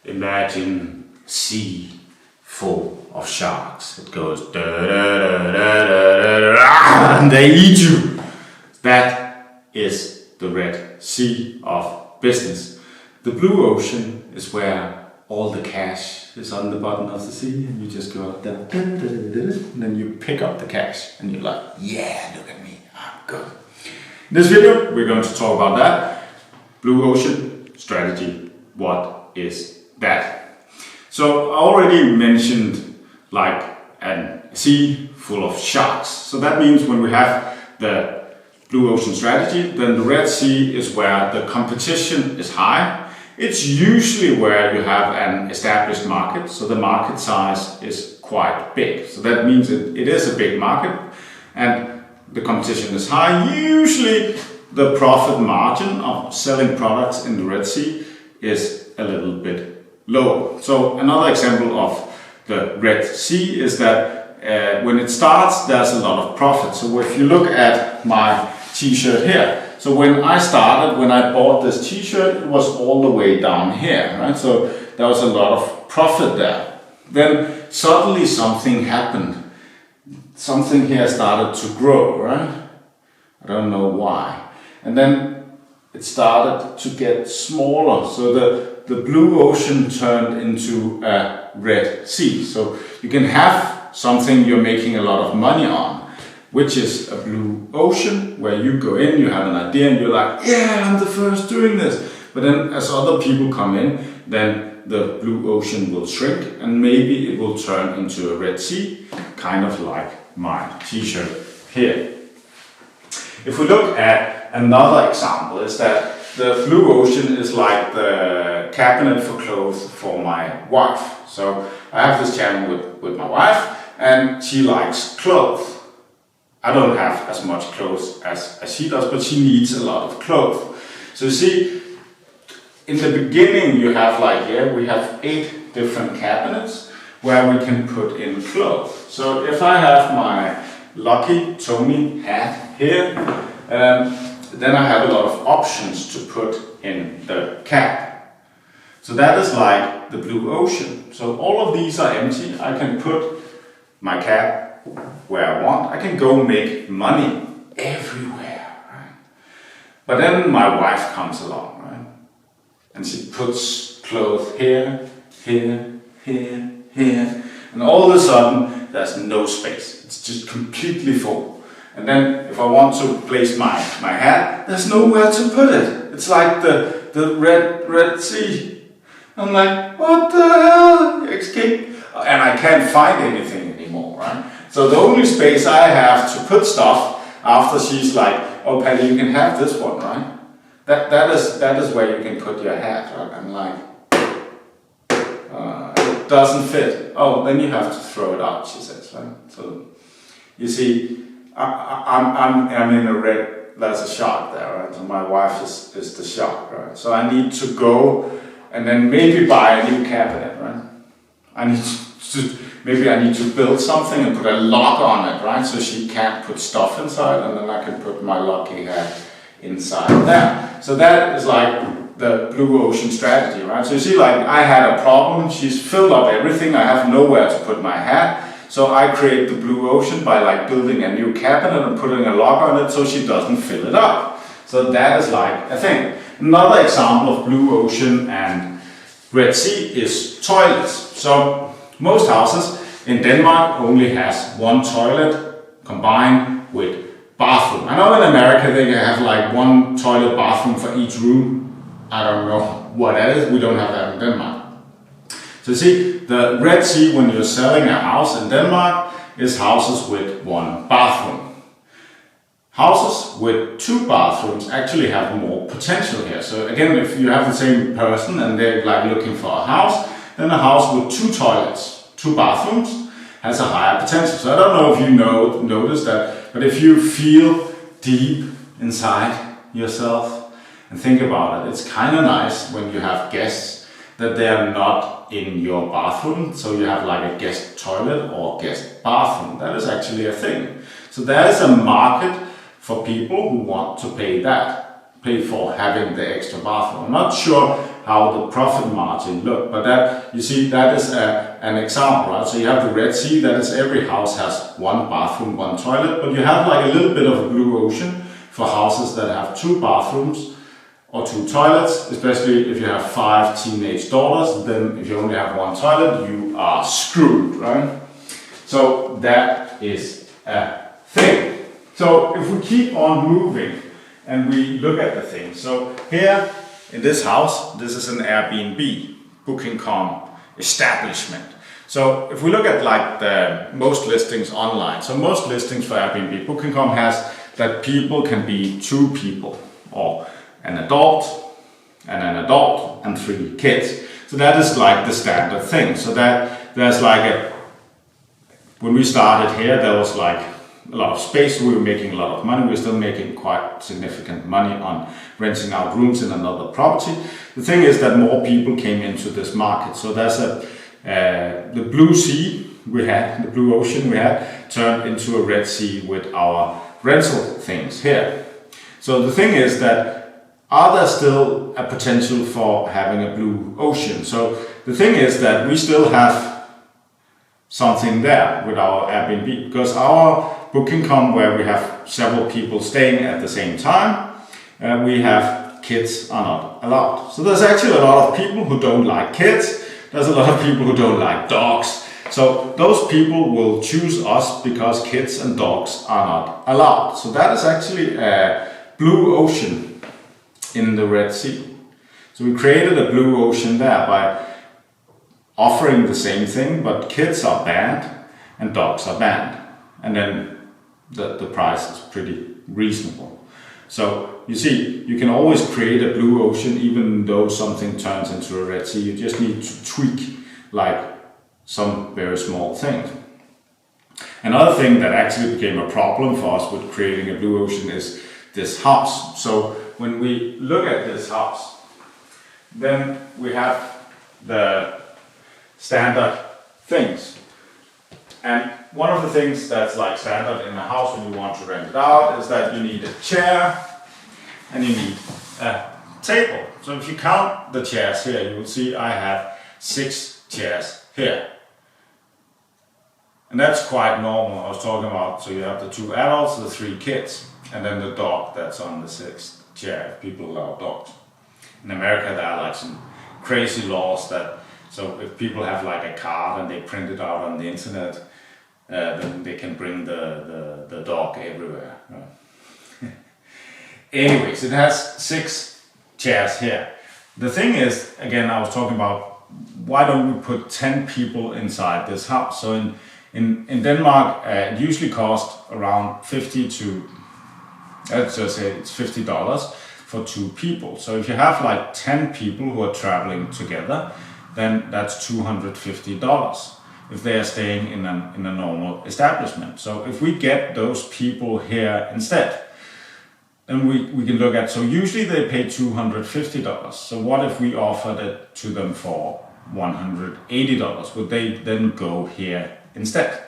Imagine sea full of sharks. It goes da da da da da da da, and they eat you. That is the Red Sea of business. The blue ocean is where all the cash is on the bottom of the sea, and you just go up there, and then you pick up the cash, and you're like, yeah, look at me, I'm good. In this video, we're going to talk about that. Blue ocean strategy. What is that? So I already mentioned like a sea full of sharks. So that means when we have the blue ocean strategy, then the Red Sea is where the competition is high. It's usually where you have an established market, so the market size is quite big. So that means it is a big market and the competition is high. Usually the profit margin of selling products in the Red Sea is a little bit lower. So another example of the Red Sea is that when it starts, there's a lot of profit. So if you look at my t-shirt here, so when I bought this t-shirt, it was all the way down here, right? So there was a lot of profit there. Then suddenly something happened. Something here started to grow, right? I don't know why. And then it started to get smaller. So the blue ocean turned into a Red Sea. So you can have something you're making a lot of money on, which is a blue ocean, where you go in, you have an idea, and you're like, yeah, I'm the first doing this. But then as other people come in, then the blue ocean will shrink, and maybe it will turn into a Red Sea, kind of like my t-shirt here. If we look at another example, is that the blue ocean is like the cabinet for clothes for my wife. So I have this channel with my wife, and she likes clothes. I don't have as much clothes as she does, but she needs a lot of clothes. So you see, in the beginning you have like here, we have 8 different cabinets where we can put in clothes. So if I have my Lucky Tony hat here, then I have a lot of options to put in the cab. So that is like the blue ocean. So all of these are empty. I can put my cab where I want. I can go make money everywhere, right? But then my wife comes along, right? And she puts clothes here, here, here, here. And all of a sudden, there's no space. It's just completely full. And then if I want to place my hat, there's nowhere to put it. It's like the Red Sea. I'm like, what the hell? Escape. And I can't find anything anymore, right? So the only space I have to put stuff after she's like, oh Patty, you can have this one, right? That is where you can put your hat, right? I'm like, it doesn't fit. Oh, then you have to throw it out, she says, right? So you see, I'm in a red, there's a shark there, right? So my wife is the shark, right? So I need to go and then maybe buy a new cabinet, right? Maybe I need to build something and put a lock on it, right? So she can't put stuff inside, and then I can put my lucky hat inside there. So that is like the blue ocean strategy, right? So you see, like I had a problem, she's filled up everything, I have nowhere to put my hat. So I create the blue ocean by like building a new cabinet and putting a lock on it so she doesn't fill it up. So that is like a thing. Another example of blue ocean and Red Sea is toilets. So most houses in Denmark only has one toilet combined with bathroom. I know in America they have like one toilet bathroom for each room. I don't know what that is. We don't have that in Denmark. So see, the Red Sea, when you're selling a house in Denmark, is houses with one bathroom. Houses with 2 bathrooms actually have more potential here. So again, if you have the same person and they're like looking for a house, then a house with 2 toilets, 2 bathrooms has a higher potential. So I don't know if you notice that, but if you feel deep inside yourself and think about it, it's kind of nice when you have guests that they are not in your bathroom. So you have like a guest toilet or guest bathroom. That is actually a thing. So there is a market for people who want to pay for having the extra bathroom. I'm not sure how the profit margin look, but that, you see, that is an example, right? So you have the Red Sea, that is every house has one bathroom, one toilet, but you have like a little bit of a blue ocean for houses that have 2 bathrooms or 2 toilets, especially if you have 5 teenage daughters. Then if you only have 1 toilet, you are screwed, right? So that is a thing. So if we keep on moving and we look at the thing, so here in this house, this is an Airbnb, Booking.com establishment. So if we look at like the most listings online, so most listings for Airbnb, Booking.com has that people can be 2 people, or an adult and 3 kids. So that is like the standard thing. So that there's like when we started here, there was like a lot of space. We were making a lot of money. We were still making quite significant money on renting out rooms in another property. The thing is that more people came into this market. So there's the blue sea we had, the blue ocean we had, turned into a Red Sea with our rental things here. So the thing is that, are there still a potential for having a blue ocean? So the thing is that we still have something there with our Airbnb, because our Booking.com, where we have several people staying at the same time, we have kids are not allowed. So there's actually a lot of people who don't like kids. There's a lot of people who don't like dogs. So those people will choose us because kids and dogs are not allowed. So that is actually a blue ocean in the Red Sea. So we created a blue ocean there by offering the same thing, but kids are banned and dogs are banned. And then the price is pretty reasonable. So you see, you can always create a blue ocean even though something turns into a Red Sea. You just need to tweak like some very small things. Another thing that actually became a problem for us with creating a blue ocean is this house. So when we look at this house, then we have the standard things. And one of the things that's like standard in a house when you want to rent it out is that you need a chair and you need a table. So if you count the chairs here, you will see I have 6 chairs here. And that's quite normal. I was talking about, so you have the 2 adults, the 3 kids, and then the dog that's on the 6th chair, if people allow dogs. In America there are like some crazy laws that, so if people have like a card and they print it out on the internet, then they can bring the dog everywhere. Anyways, it has 6 chairs here. The thing is, again, I was talking about, why don't we put 10 people inside this house? So in Denmark, it usually costs around 50 to, let's just say it's $50 for 2 people. So if you have like 10 people who are traveling together, then that's $250 if they are staying in a normal establishment. So if we get those people here instead, then we can look at, so usually they pay $250. So what if we offered it to them for $180? Would they then go here instead?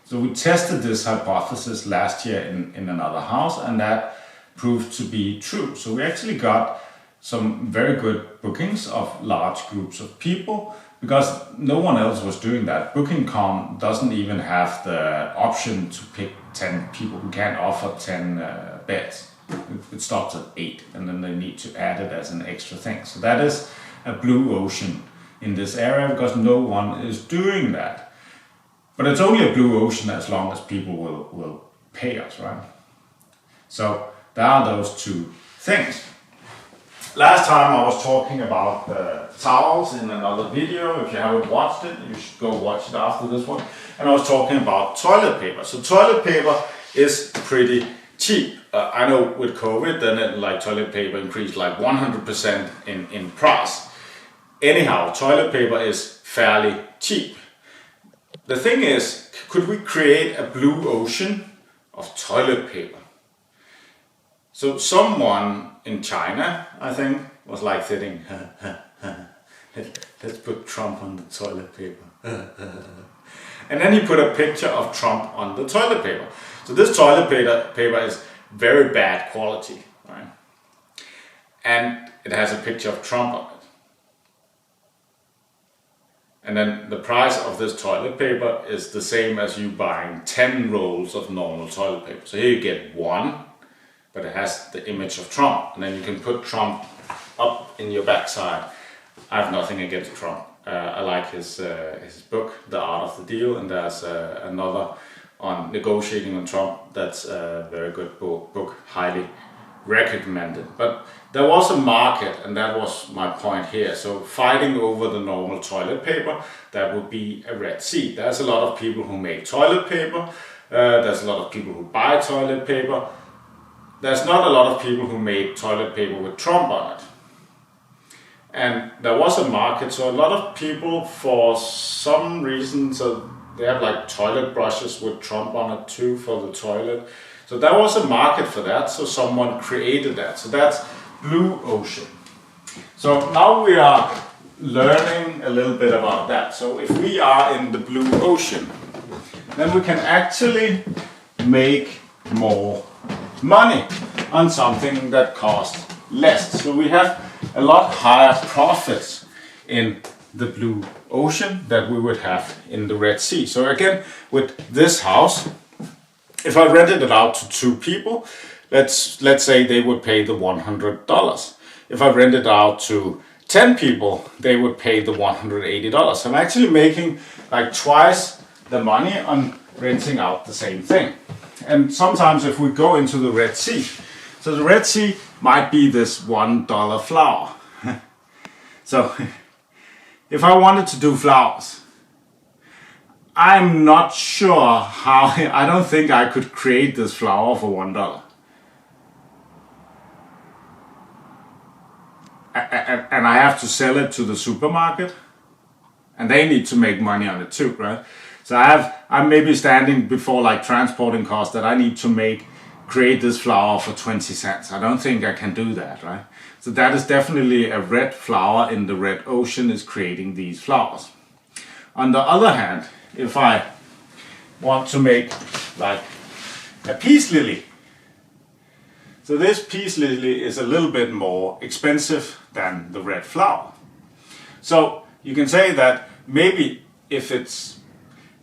So we tested this hypothesis last year in another house, and that proved to be true. So we actually got some very good bookings of large groups of people because no one else was doing that. Booking.com doesn't even have the option to pick 10 people. We can't offer 10 beds. It stops at 8, and then they need to add it as an extra thing. So that is a blue ocean in this area because no one is doing that. But it's only a blue ocean as long as people will pay us, right? So there are those 2 things. Last time I was talking about the towels in another video. If you haven't watched it, you should go watch it after this one. And I was talking about toilet paper. So toilet paper is pretty cheap. I know with COVID, then like toilet paper increased like 100% in price. Anyhow, toilet paper is fairly cheap. The thing is, could we create a blue ocean of toilet paper? So someone in China, I think, was like sitting, let's put Trump on the toilet paper. And then he put a picture of Trump on the toilet paper. So this toilet paper is very bad quality, right? And it has a picture of Trump on it. And then the price of this toilet paper is the same as you buying 10 rolls of normal toilet paper. So here you get one, but it has the image of Trump. And then you can put Trump up in your backside. I have nothing against Trump. I like his book, The Art of the Deal, and there's another on negotiating on Trump. That's a very good book, highly recommended. But there was a market, and that was my point here. So fighting over the normal toilet paper, that would be a Red Sea. There's a lot of people who make toilet paper. There's a lot of people who buy toilet paper. There's not a lot of people who make toilet paper with Trump on it. And there was a market, so a lot of people, for some reason, so they have like toilet brushes with Trump on it too for the toilet. So there was a market for that, so someone created that. So that's blue ocean. So now we are learning a little bit about that. So if we are in the blue ocean, then we can actually make more money on something that costs less. So we have a lot higher profits in the blue ocean that we would have in the Red Sea. So again, with this house, if I rented it out to 2 people, let's say they would pay the $100. If I rented it out to 10 people, they would pay the $180. I'm actually making like twice the money on renting out the same thing. And sometimes if we go into the Red Sea, so the Red Sea might be this $1 flower. So if I wanted to do flowers, I'm not sure how, I don't think I could create this flower for $1. And I have to sell it to the supermarket, and they need to make money on it too, right? So I'm maybe standing before like transporting costs that I need to create this flower for 20 cents. I don't think I can do that, right? So that is definitely a red flower in the red ocean is creating these flowers. On the other hand, if I want to make like a peace lily, so this peace lily is a little bit more expensive than the red flower. So you can say that maybe if it's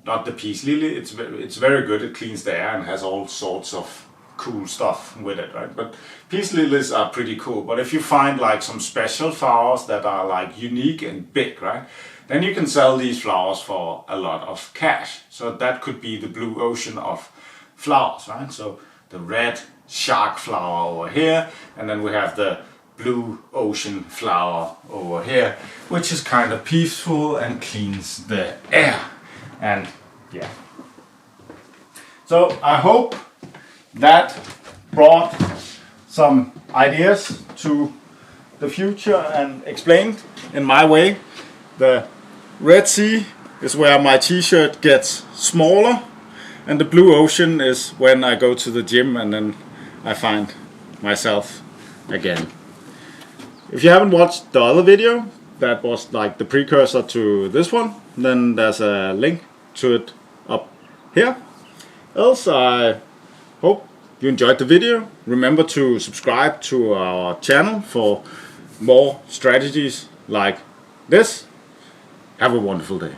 not the peace lily, it's very good, it cleans the air and has all sorts of cool stuff with it, right? But peace lilies are pretty cool. But if you find like some special flowers that are like unique and big, right? Then you can sell these flowers for a lot of cash. So that could be the blue ocean of flowers, right? So the red shark flower over here, and then we have the blue ocean flower over here, which is kind of peaceful and cleans the air. And yeah. So I hope that brought some ideas to the future and explained in my way. The Red Sea is where my t-shirt gets smaller, and the blue ocean is when I go to the gym and then I find myself again. If you haven't watched the other video that was like the precursor to this one, then there's a link to it up here. Else, I hope you enjoyed the video. Remember to subscribe to our channel for more strategies like this. Have a wonderful day.